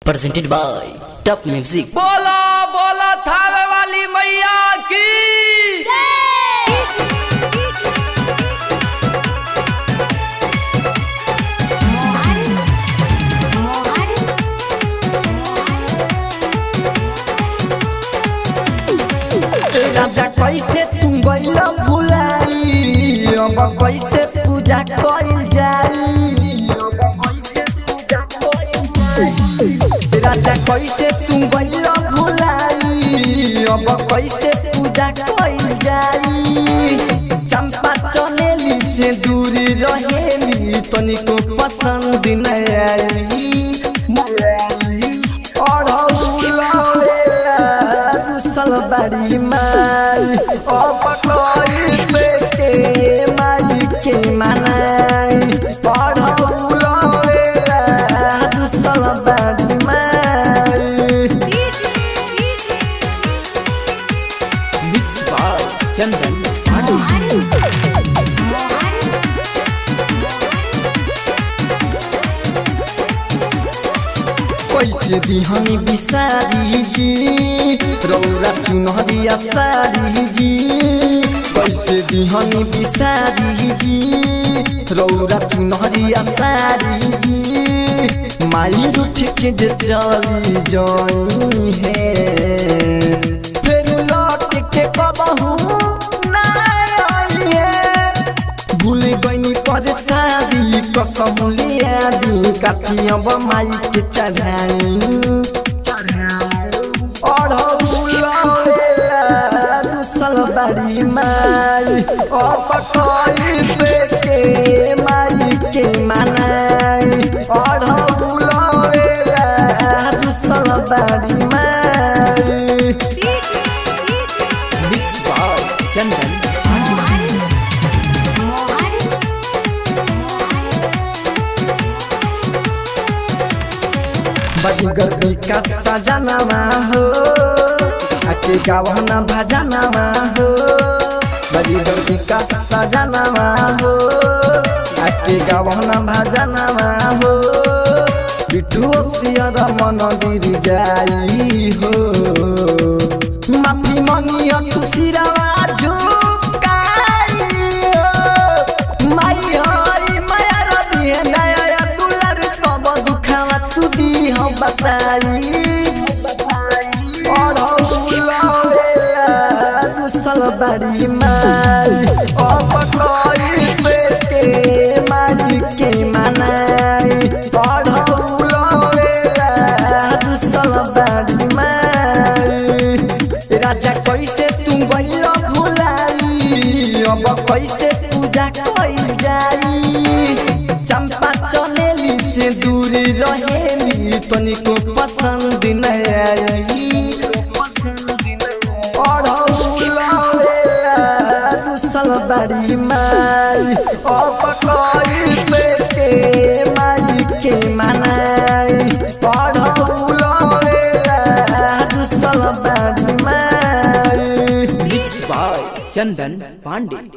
presented by Top Music। बोला बोला थावे वाली मैया की राजा कैसे तू गइल भुलाई, अब कैसे पूजा कइल जाई। राजा कैसे तू गइल भुलाई, अब कैसे पूजा कइल जाई। चंपा चमेली से दूरी रहेली, तनिको पसंद नहीं आई। बड़ी माई अब कैसे के माई के मनाई, पढ़ौला दूसर बड़ी माई। Mixed by Chandan। कैसे दिहनी बिसारी जी, रौरा चुनरिया सारी जी। कैसे दिहनी बिसारी जी, रौरा चुनरिया सारी जी। माई उठ के जे चली जाई है, फिर लौट के कबहू ना आई है। भूल गई पर सारी कसम लिया दी, काफी अब माई के चढ़ाई। और बड़ी माई अब कैसे के माई के मनाई, और दूसर बड़ी माई। Mixed by Chandan। बजगर का सजनवा हो, आके गावना भजनवा हो। बजगर का सजनवा हो, आके गावना भजनवा हो। बिट्टू सियर मन गिर जाई हो, माफी मंगिया तू सिरवा झुकाई हो। माई हई माया रदी है नया दुलर, सब दुखावा तू दी हम बताई। और दूसर बड़ी माई अब कैसे के माई के मनाई, और दूसर बड़ी माई। राजा कैसे तू गइल भुलाई, अब कैसे पूजा कइल जाई। चंपा चमेली से दूरी रहेली, तनिको पसंद नहीं आई। दूसर बड़ी माई अब कैसे के माई के मनाई, और दूसर बड़ी माई। Mixed by Chandan Pandey।